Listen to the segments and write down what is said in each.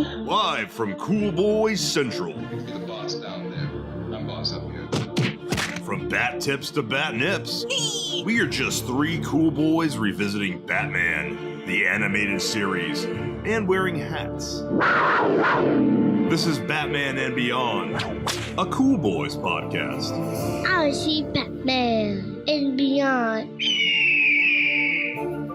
Live from Cool Boys Central. You're the boss down there. I'm boss up here. From bat tips to bat nips, we are just three cool boys revisiting Batman, the animated series, and wearing hats. This is Batman and Beyond, a Cool Boys podcast. I see Batman and Beyond.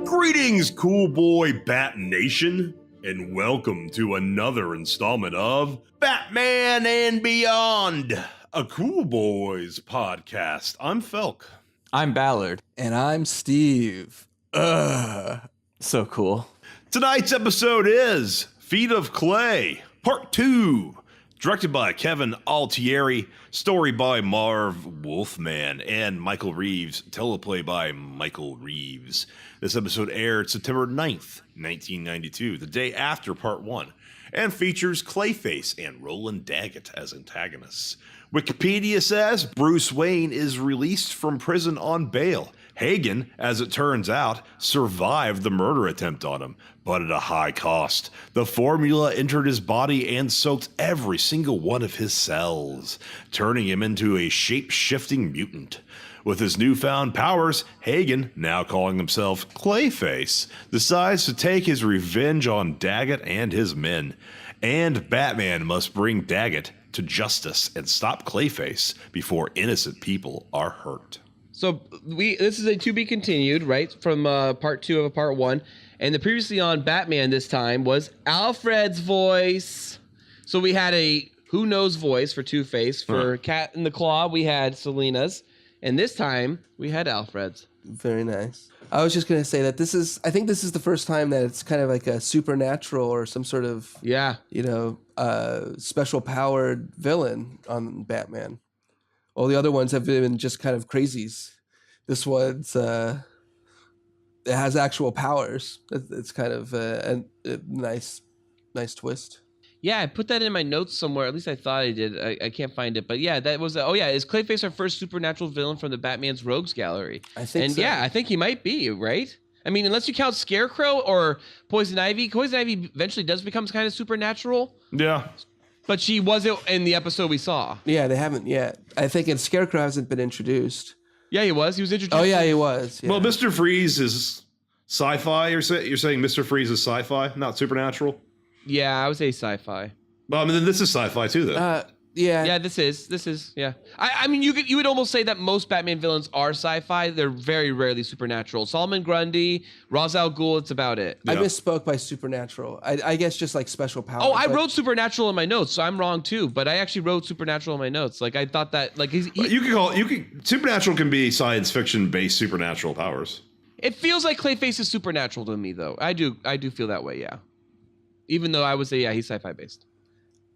Greetings, Cool Boy Bat Nation, and welcome to another installment of Batman and Beyond, a Cool Boys podcast. I'm Felk. I'm Ballard. And I'm Steve. So cool. Tonight's episode is Feet of Clay, Part 2. Directed by Kevin Altieri, story by Marv Wolfman and Michael Reeves, teleplay by Michael Reeves. This episode aired September 9th, 1992, the day after Part 1, and features Clayface and Roland Daggett as antagonists. Wikipedia says Bruce Wayne is released from prison on bail. Hagen, as it turns out, survived the murder attempt on him, but at a high cost. The formula entered his body and soaked every single one of his cells, turning him into a shape-shifting mutant. With his newfound powers, Hagen, now calling himself Clayface, decides to take his revenge on Daggett and his men. And Batman must bring Daggett to justice and stop Clayface before innocent people are hurt. So this is a to be continued, right, from part 2 of part 1. And the previously on Batman this time was Alfred's voice. So we had a Who Knows voice for Two-Face. For Cat in the Claw, we had Selina's. And this time, we had Alfred's. Very nice. I was just going to say that I think this is the first time that it's kind of like a supernatural or some sort of, special powered villain on Batman. All the other ones have been just kind of crazies. This one's it has actual powers. It's kind of a nice twist. Yeah, I put that in my notes somewhere. At least I thought I did. I can't find it. But yeah, that was... is Clayface our first supernatural villain from the Batman's Rogues Gallery? I think so. Yeah, I think he might be, right? I mean, unless you count Scarecrow or Poison Ivy. Poison Ivy eventually does become kind of supernatural. Yeah. But she wasn't in the episode we saw. Yeah, they haven't yet. I think Scarecrow hasn't been introduced. Yeah, he was. He was introduced. Oh, yeah, he was. Yeah. Well, Mr. Freeze is sci-fi. You're saying Mr. Freeze is sci-fi, not supernatural? Yeah, I would say sci-fi. Well, I mean, this is sci-fi too, though. Yeah, this is. Yeah. I mean, you would almost say that most Batman villains are sci-fi. They're very rarely supernatural. Solomon Grundy, Ra's al Ghul, it's about it. I misspoke by supernatural. I guess just like special powers. Oh, I wrote supernatural in my notes, so I'm wrong too. But I actually wrote supernatural in my notes. Like I thought that, like supernatural can be science fiction based supernatural powers. It feels like Clayface is supernatural to me, though. I do feel that way. Yeah. Even though I would say, he's sci-fi based.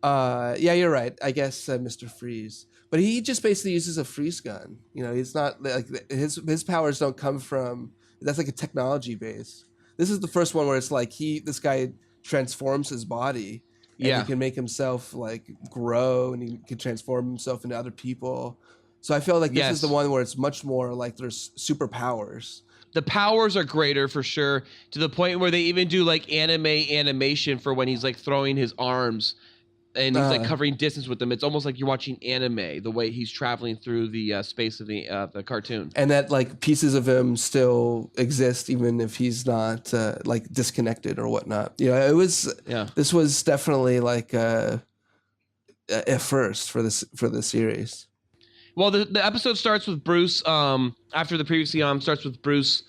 Yeah, you're right. I guess Mr. Freeze, but he just basically uses a freeze gun. You know, he's not like his powers don't come from. That's like a technology base. This is the first one where it's like this guy transforms his body. And he can make himself like grow, and he can transform himself into other people. So I feel like this is the one where it's much more like there's superpowers. The powers are greater for sure, to the point where they even do like animation for when he's like throwing his arms and he's like covering distance with them. It's almost like you're watching anime, the way he's traveling through the space of the cartoon. And that like pieces of him still exist even if he's not like disconnected or whatnot. You know, this was definitely like a first for the series. Well, the episode starts with Bruce, after the previously on, starts with Bruce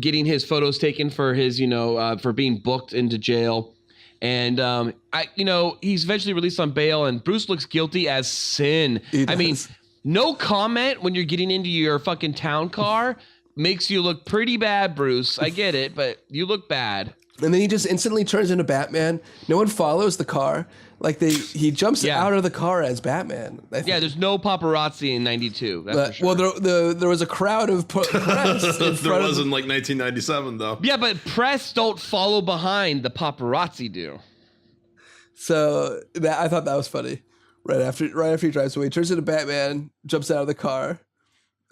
getting his photos taken for his, for being booked into jail. And, he's eventually released on bail, and Bruce looks guilty as sin. I mean, no comment when you're getting into your fucking town car makes you look pretty bad, Bruce. I get it, but you look bad. And then he just instantly turns into Batman. No one follows the car. Like he jumps out of the car as Batman. Yeah, there's no paparazzi in '92. That's for sure. Well, there was a crowd of press. There was in like 1997, though. Yeah, but press don't follow behind. The paparazzi do. So I thought that was funny. Right after he drives away, he turns into Batman, jumps out of the car,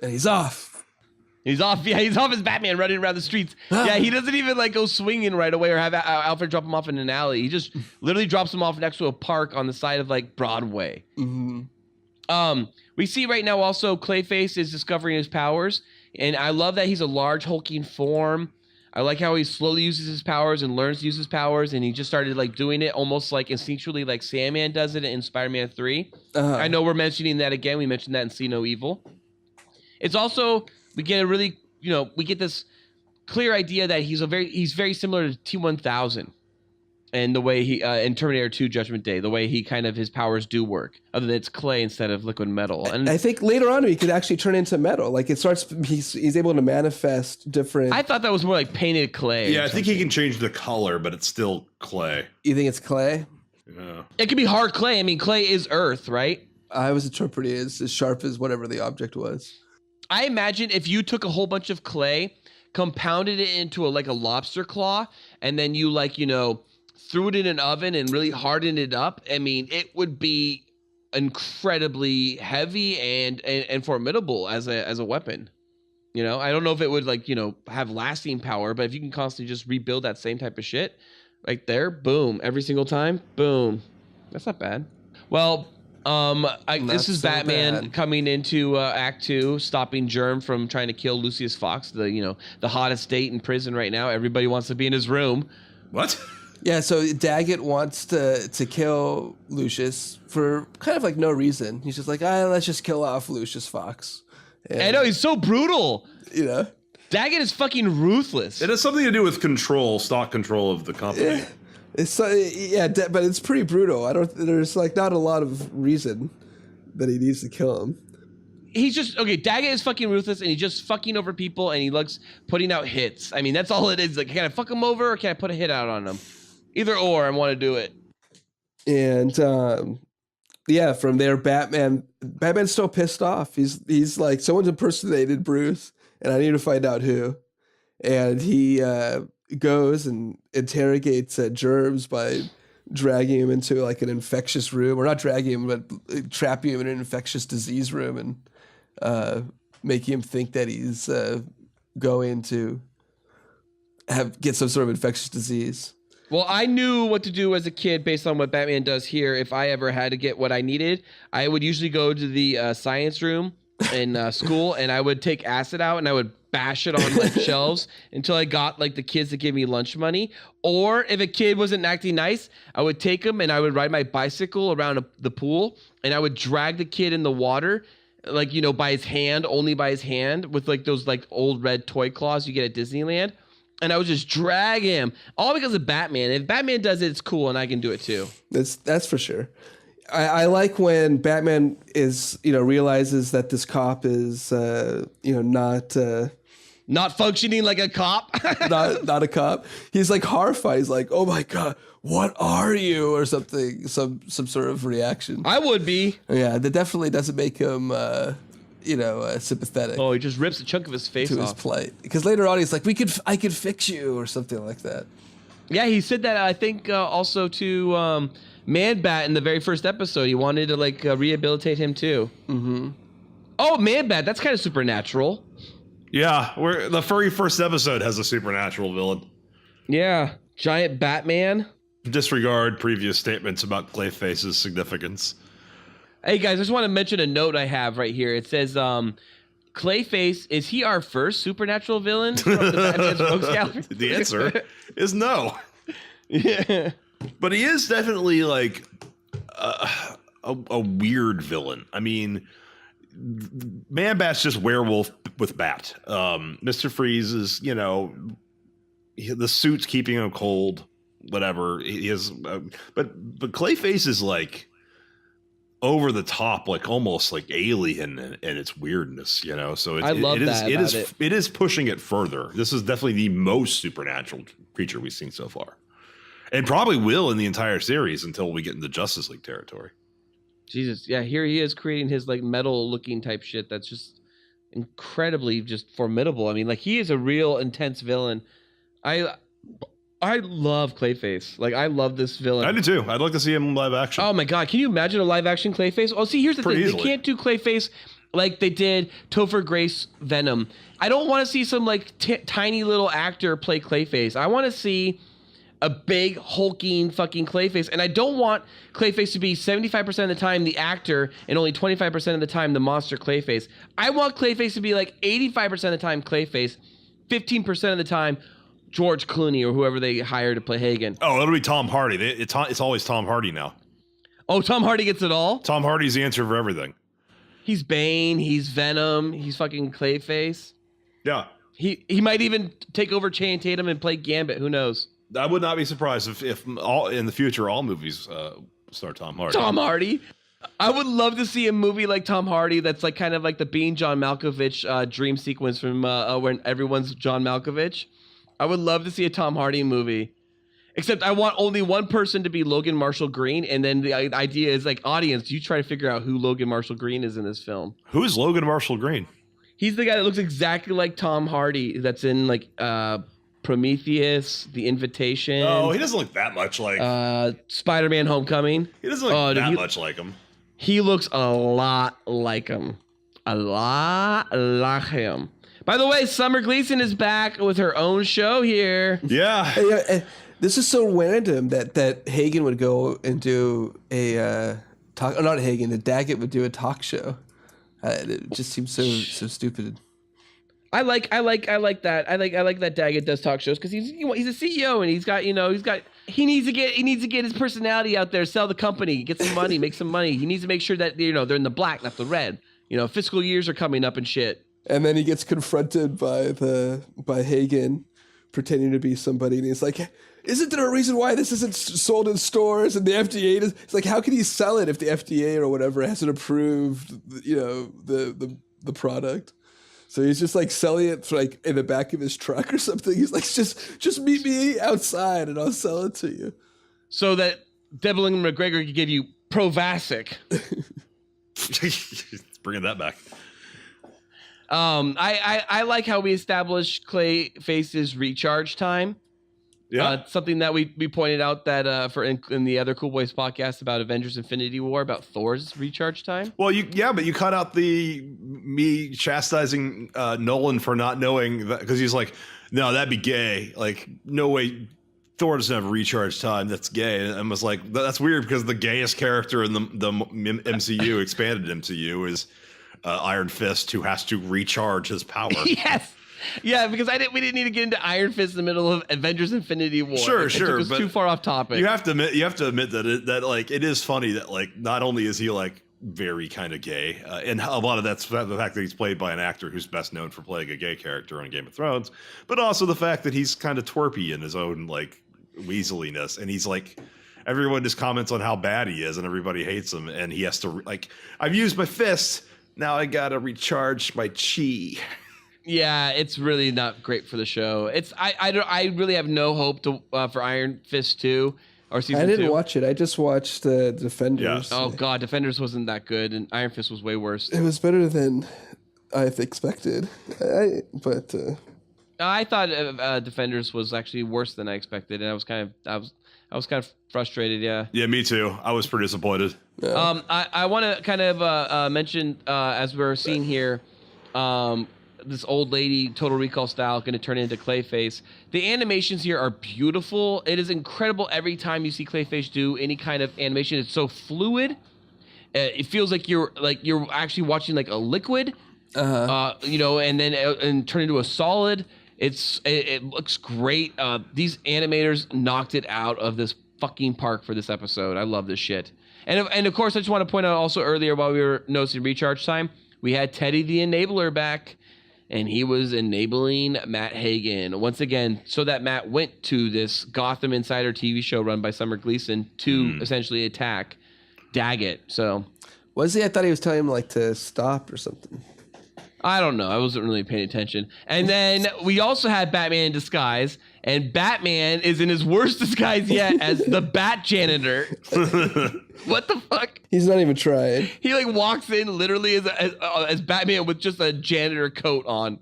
and he's off. He's off. Yeah, he's off as Batman running around the streets. Yeah, he doesn't even like go swinging right away or have Alfred drop him off in an alley. He just literally drops him off next to a park on the side of like Broadway. We see right now also Clayface is discovering his powers, and I love that he's a large hulking form. I like how he slowly uses his powers and learns to use his powers, and he just started like doing it almost like instinctually, like Sandman does it in Spider-Man 3. I know we're mentioning that again. We mentioned that in See No Evil. It's also we get a really we get this clear idea that he's very similar to T-1000, and the way he in Terminator 2 Judgment Day, the way he kind of his powers do work, other than it's clay instead of liquid metal. And I think later on he could actually turn into metal. Like it starts, he's able to manifest different. I thought that was more like painted clay. Yeah, I think he can change the color, but it's still clay. You think it's clay? Yeah. It could be hard clay. I mean, clay is earth, right? I was interpreting it as sharp as whatever the object was. I imagine if you took a whole bunch of clay, compounded it into a lobster claw, and then you threw it in an oven and really hardened it up, I mean, it would be incredibly heavy and formidable as a weapon. I don't know if it would have lasting power, but if you can constantly just rebuild that same type of shit right there, boom, every single time, boom, that's not bad. Well, this is so Batman coming into Act 2, stopping Germ from trying to kill Lucius Fox, the hottest date in prison right now. Everybody wants to be in his room. What? Yeah, so Daggett wants to kill Lucius for kind of like no reason. He's just like, let's just kill off Lucius Fox. And, I know, he's so brutal. Daggett is fucking ruthless. It has something to do with stock control of the company. But it's pretty brutal. There's not a lot of reason that he needs to kill him. He's just Daggett is fucking ruthless, and he's just fucking over people, and he likes putting out hits. I mean, that's all it is. Like, can I fuck him over, or can I put a hit out on him? Either or, I want to do it. And from there, Batman's still pissed off. He's like, someone's impersonated Bruce, and I need to find out who. And he goes and interrogates Germs by dragging him into like an infectious room, or not dragging him, but trapping him in an infectious disease room and making him think that he's going to get some sort of infectious disease. Well, I knew what to do as a kid based on what Batman does here. If I ever had to get what I needed, I would usually go to the science room in school, and I would take acid out and I would bash it on like shelves until I got like the kids to give me lunch money. Or if a kid wasn't acting nice, I would take him and I would ride my bicycle around the pool, and I would drag the kid in the water, like, by his hand, only by his hand, with like those like old red toy claws you get at Disneyland. And I would just drag him, all because of Batman. If Batman does it, it's cool, and I can do it too. That's for sure. I like when Batman is, realizes that this cop is, not functioning like a cop. not a cop. He's like horrified. He's like, "Oh my god, what are you?" or something, some sort of reaction. I would be. Yeah, that definitely doesn't make him, sympathetic. Oh, he just rips a chunk of his face to off. his plight. Because later on, he's like, I could fix you," or something like that. Yeah, he said that, I think, also to Man-Bat in the very first episode. He wanted to rehabilitate him too. Mm-hmm. Oh, Man-Bat, that's kind of supernatural. Yeah, the very first episode has a supernatural villain. Yeah, giant Batman. Disregard previous statements about Clayface's significance. Hey guys, I just want to mention a note I have right here. It says, Clayface, is he our first supernatural villain from the Batman's Rogues Gallery? The answer is no. Yeah. But he is definitely like a weird villain. I mean, Man-Bat's just werewolf with bat. Mr. Freeze is, the suit's keeping him cold, whatever. He is, but Clayface is like over the top, like almost like alien in its weirdness, So it is pushing it further. This is definitely the most supernatural creature we've seen so far, and probably will in the entire series until we get into Justice League territory. Jesus, yeah, here he is creating his like metal looking type shit that's just incredibly just formidable. I mean, like, he is a real intense villain. I love Clayface. Like, I love this villain. I do too. I'd like to see him in live action. Oh my god, can you imagine a live action Clayface? Oh, see, here's the thing. Easily. They can't do Clayface like they did Topher Grace Venom. I don't want to see some like tiny little actor play Clayface. I want to see a big hulking fucking Clayface, and I don't want Clayface to be 75% of the time the actor and only 25% of the time the monster Clayface. I want Clayface to be like 85% of the time Clayface, 15% of the time George Clooney or whoever they hire to play Hagen. Oh, it'll be Tom Hardy. It's always Tom Hardy now. Oh, Tom Hardy gets it all? Tom Hardy's the answer for everything. He's Bane, he's Venom, he's fucking Clayface. Yeah. He might even take over Channing Tatum and play Gambit. Who knows? I would not be surprised if all in the future all movies star Tom Hardy. Tom Hardy. I would love to see a movie like Tom Hardy that's like kind of like the Being John Malkovich dream sequence from when everyone's John Malkovich. I would love to see a Tom Hardy movie. Except I want only one person to be Logan Marshall Green, and then the idea is like, audience, you try to figure out who Logan Marshall Green is in this film. Who is Logan Marshall Green? He's the guy that looks exactly like Tom Hardy that's in like Prometheus, The Invitation. Oh, he doesn't look that much like Spider-Man Homecoming. He doesn't look that much like him. He looks a lot like him. A lot like him. By the way, Summer Gleason is back with her own show here. Yeah. Hey, this is so random that Hagen would go and do a talk. Oh, not Hagen. That Daggett would do a talk show. It just seems so stupid. I like that. I like that Daggett does talk shows because he's a CEO and he needs to get his personality out there, sell the company, get some money, make some money. He needs to make sure that they're in the black, not the red. Fiscal years are coming up and shit. And then he gets confronted by Hagen pretending to be somebody, and he's like, isn't there a reason why this isn't sold in stores? And the FDA does. It's like, how can he sell it if the FDA or whatever hasn't approved, the product? So he's just like selling it like in the back of his truck or something. He's like, just meet me outside and I'll sell it to you. So that Devlin McGregor could give you Provasic. Bringing that back. I like how we established Clayface's recharge time. Yeah. Something that we pointed out that in the other Cool Boys podcast about Avengers Infinity War about Thor's recharge time. Well, but you cut out me chastising Nolan for not knowing that, because he's like, no, that'd be gay. Like, no way, Thor doesn't have recharge time. That's gay. And I was like, that's weird because the gayest character in the MCU, expanded MCU, is Iron Fist, who has to recharge his power. Yes. Yeah, because we didn't need to get into Iron Fist in the middle of Avengers Infinity War. Sure, it took us but too far off topic. You have to admit that like it is funny that like not only is he like very kind of gay, and a lot of that's the fact that he's played by an actor who's best known for playing a gay character on Game of Thrones, but also the fact that he's kind of twerpy in his own like weaseliness, and he's like, everyone just comments on how bad he is, and everybody hates him, and he has to like, I've used my fist, now I gotta recharge my chi. Yeah, it's really not great for the show. I really have no hope for Iron Fist 2 or season 2. I didn't watch it. I just watched Defenders. Yeah. Oh god, Defenders wasn't that good, and Iron Fist was way worse. It was better than I expected. I thought Defenders was actually worse than I expected, and I was kind of frustrated. Yeah. Yeah, me too. I was pretty disappointed. Yeah. I want to kind of mention as we're seeing here. This old lady, Total Recall style, going to turn into Clayface. The animations here are beautiful. It is incredible every time you see Clayface do any kind of animation. It's so fluid. It feels like you're actually watching like a liquid, and then turn into a solid. It looks great. These animators knocked it out of this fucking park for this episode. I love this shit. And of course, I just want to point out also earlier while we were noticing recharge time, we had Teddy the Enabler back. And he was enabling Matt Hagen once again, so that Matt went to this Gotham Insider TV show run by Summer Gleason to essentially attack Daggett. So, was he? I thought he was telling him like to stop or something. I don't know. I wasn't really paying attention. And then we also had Batman in disguise, and Batman is in his worst disguise yet as the Bat Janitor. What the fuck? He's not even trying. He like walks in literally as Batman with just a janitor coat on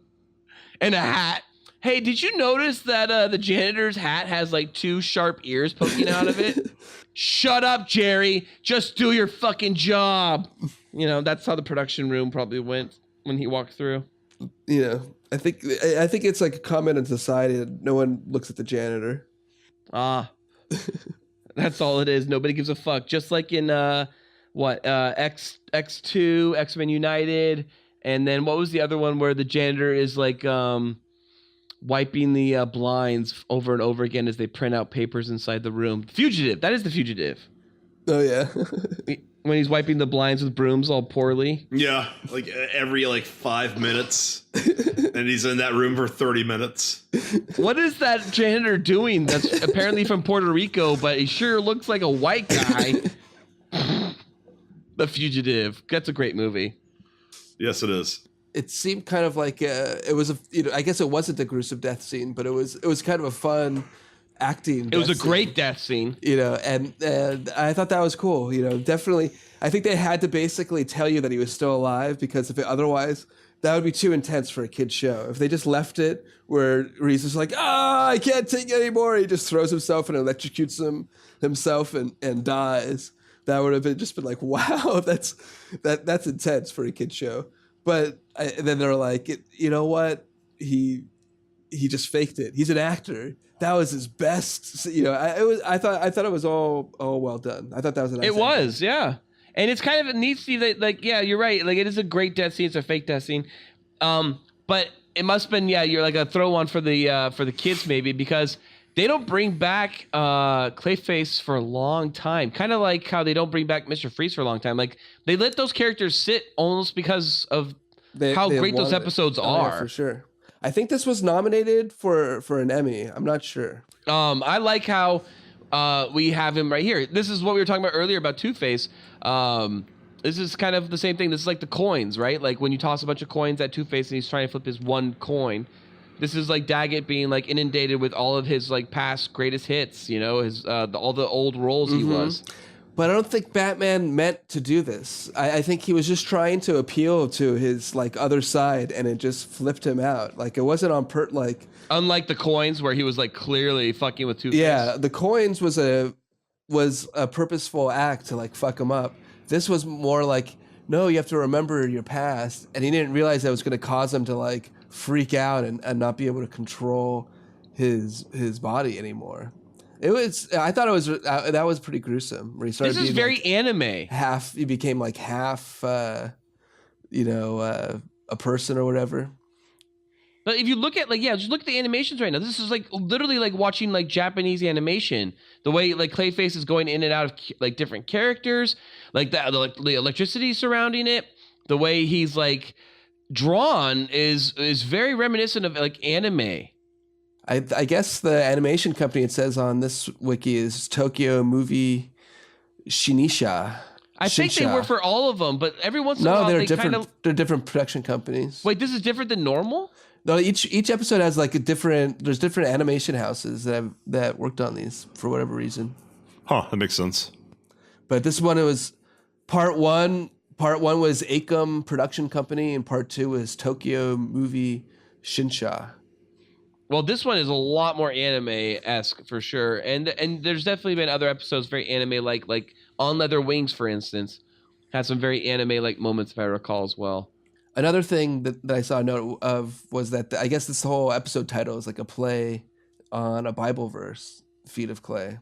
and a hat. Hey, did you notice that the janitor's hat has like 2 sharp ears poking out of it? Shut up, Jerry. Just do your fucking job. You know, that's how the production room probably went when he walked through. You know, I think it's like a comment in society that no one looks at the janitor. That's all it is. Nobody gives a fuck. Just like in X2, X-Men United, and then what was the other one where the janitor is like wiping the blinds over and over again as they print out papers inside the room. Fugitive. That is The Fugitive. Oh yeah. When he's wiping the blinds with brooms all poorly. Yeah, like every 5 minutes, and he's in that room for 30 minutes. What is that janitor doing? That's apparently from Puerto Rico, but he sure looks like a white guy. The Fugitive. That's a great movie. Yes, it is. It seemed kind of like it was I guess it wasn't a gruesome death scene, but it was kind of a fun acting. It was a great death scene. You know, and I thought that was cool. You know, definitely. I think they had to basically tell you that he was still alive, because if otherwise that would be too intense for a kid's show. If they just left it where he's just like, I can't take it anymore, he just throws himself and electrocutes himself and dies. That would have just been like, wow, that's intense for a kid's show. But then they're like, you know what? He just faked it. He's an actor. That was his best. You know, I thought it was all well done. I thought that was a nice. It was, yeah. And it's kind of neat to see that, like, yeah, you're right. Like, it is a great death scene. It's a fake death scene. But it must have been, yeah, you're like a throw on for the kids maybe, because they don't bring back Clayface for a long time. Kind of like how they don't bring back Mr. Freeze for a long time. Like, they let those characters sit almost because of how great those episodes are. Yeah, for sure. I think this was nominated for an Emmy. I'm not sure. I like how we have him right here. This is what we were talking about earlier about Two-Face. This is kind of the same thing. This is like the coins, right? Like when you toss a bunch of coins at Two-Face and he's trying to flip his one coin. This is like Daggett being like inundated with all of his like past greatest hits, you know, his all the old roles he was. But I don't think Batman meant to do this. I think he was just trying to appeal to his like other side, and it just flipped him out. Like it wasn't on unlike the coins where he was like clearly fucking with Two-Face. Yeah, the coins was a purposeful act to like fuck him up. This was more like, no, you have to remember your past, and he didn't realize that was going to cause him to like freak out and not be able to control his body anymore. I thought it was that was pretty gruesome. Where he started. This is very like anime. He became like half, a person or whatever. But if you look at just look at the animations right now. This is like literally like watching like Japanese animation. The way like Clayface is going in and out of like different characters, like the electricity surrounding it. The way he's like drawn is very reminiscent of like anime. I guess the animation company it says on this wiki is Tokyo Movie Shinsha. I think they work for all of them, but every once in a while they're different. They're different production companies. Wait, this is different than normal? No, each episode has like there's different animation houses that worked on these for whatever reason. Huh, that makes sense. But this one, it was part one was Acom Production Company, and part 2 was Tokyo Movie Shinsha. Well, this one is a lot more anime-esque for sure, and there's definitely been other episodes very anime-like, like On Leather Wings, for instance, had some very anime-like moments if I recall as well. Another thing that I saw a note of was that I guess this whole episode title is like a play on a Bible verse, Feet of Clay.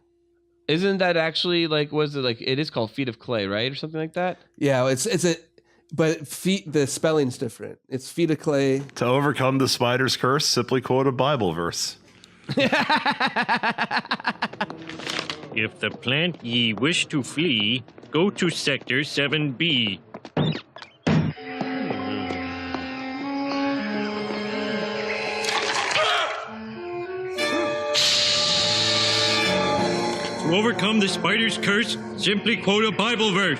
Isn't that actually like, was it like, it is called Feet of Clay, right? Or something like that? Yeah, but feet, the spelling's different. It's Feet of Clay. To overcome the spider's curse, simply quote a Bible verse. If the plant ye wish to flee, go to Sector 7B. To overcome the spider's curse, simply quote a Bible verse.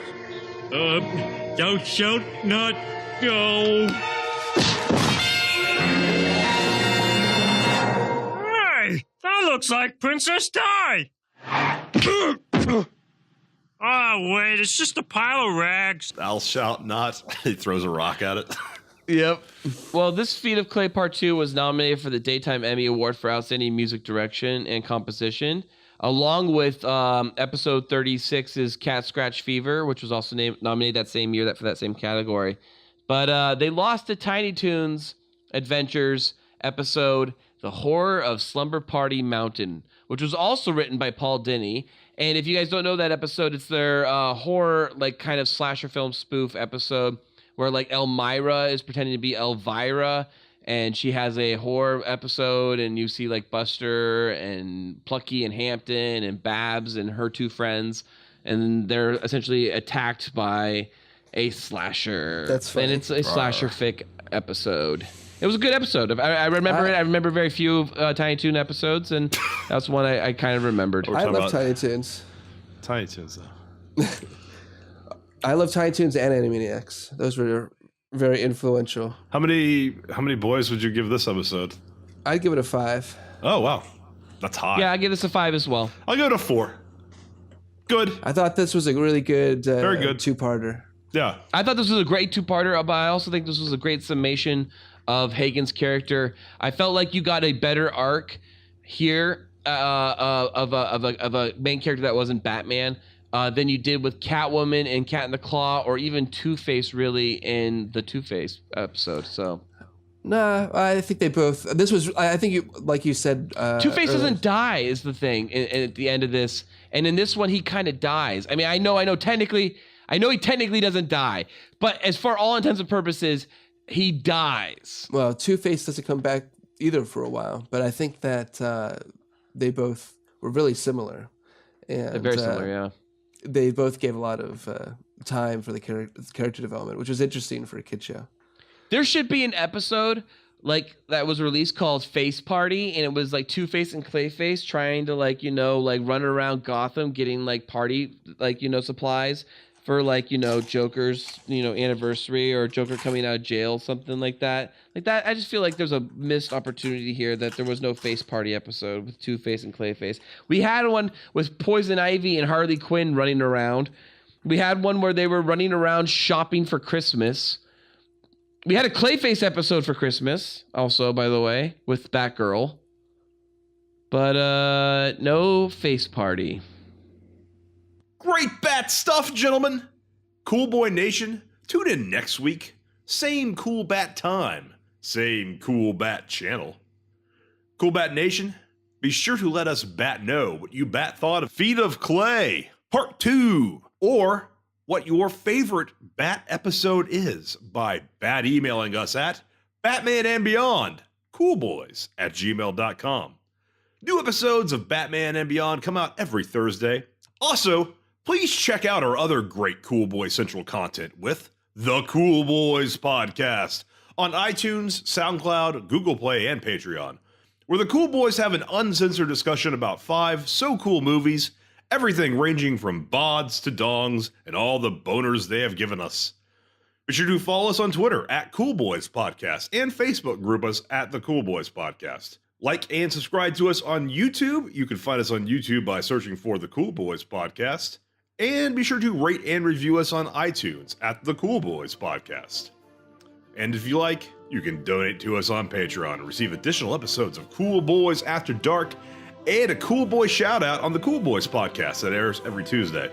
Thou shalt not go. Hey, that looks like Princess Di. Oh, wait, it's just a pile of rags. Thou shalt not. He throws a rock at it. Yep. Well, this Feet of Clay Part 2 was nominated for the Daytime Emmy Award for Outstanding Music Direction and Composition, along with episode 36's Cat Scratch Fever, which was also nominated that same year for that same category. But they lost to Tiny Toons Adventures episode The Horror of Slumber Party Mountain, which was also written by Paul Dini. And if you guys don't know that episode, it's their horror, like kind of slasher film spoof episode where like Elmira is pretending to be Elvira, and she has a horror episode, and you see like Buster and Plucky and Hampton and Babs and her two friends, and they're essentially attacked by a slasher. That's funny. And it's a slasher fic episode. It was a good episode. I remember it. I remember very few Tiny Toon episodes, and that's one I kind of remembered. I love Tiny Toons. Tiny Toons, though. I love Tiny Toons and Animaniacs. Those were very influential. How many boys would you give this episode? I'd give it a 5. Oh, wow. That's high. Yeah, I give this a 5 as well. I'll go to 4. Good. I thought this was a really good, Very good. two-parter. Yeah. I thought this was a great two-parter, but I also think this was a great summation of Hagen's character. I felt like you got a better arc here of a main character that wasn't Batman than you did with Catwoman and Cat in the Claw, or even Two-Face really in the Two-Face episode. So Nah, I think they both. This was. I think you, like you said. Two-Face earlier. doesn't die is the thing at the end of this, and in this one he kind of dies. I mean, I know he technically doesn't die, but as far all intents and purposes, he dies. Well, Two-Face doesn't come back either for a while, but I think that they both were really similar. And, They're very similar, yeah. They both gave a lot of time for the character development, which was interesting for a kid show. There should be an episode like that was released called Face Party, and it was like Two-Face and Clayface trying to run around Gotham getting party supplies for Joker's anniversary, or Joker coming out of jail, something like that. I just feel like there's a missed opportunity here that there was no Face Party episode with Two-Face and Clayface. We had one with Poison Ivy and Harley Quinn running around. We had one where they were running around shopping for Christmas. We had a Clayface episode for Christmas also, by the way, with Batgirl. But no Face Party. Great bat stuff, gentlemen. Cool Boy Nation, tune in next week. Same Cool Bat time, same Cool Bat channel. Cool Bat Nation, be sure to let us bat know what you bat thought of Feet of Clay Part 2, or what your favorite bat episode is by bat emailing us at batmanandbeyondcoolboys@gmail.com. New episodes of Batman and Beyond come out every Thursday. Also, please check out our other great Cool Boy Central content with The Cool Boys Podcast on iTunes, SoundCloud, Google Play, and Patreon, where the Cool Boys have an uncensored discussion about 5 so cool movies, everything ranging from bods to dongs and all the boners they have given us. Be sure to follow us on Twitter at Cool Boys Podcast and Facebook group us at The Cool Boys Podcast. Like and subscribe to us on YouTube. You can find us on YouTube by searching for The Cool Boys Podcast. And be sure to rate and review us on iTunes at The Cool Boys Podcast. And if you like, you can donate to us on Patreon and receive additional episodes of Cool Boys After Dark and a Cool Boy shout out on The Cool Boys Podcast that airs every Tuesday.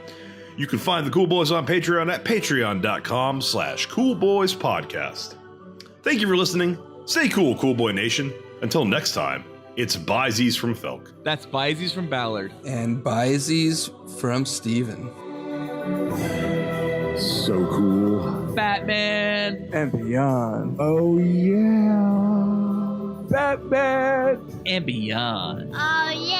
You can find The Cool Boys on Patreon at patreon.com/coolboyspodcast. Thank you for listening. Stay cool, Cool Boy Nation. Until next time, it's Byzies from Felk. That's Byzies from Ballard. And Byzies from Steven. So cool. Batman And beyond. Oh, yeah. Batman. and Beyond. Oh, yeah.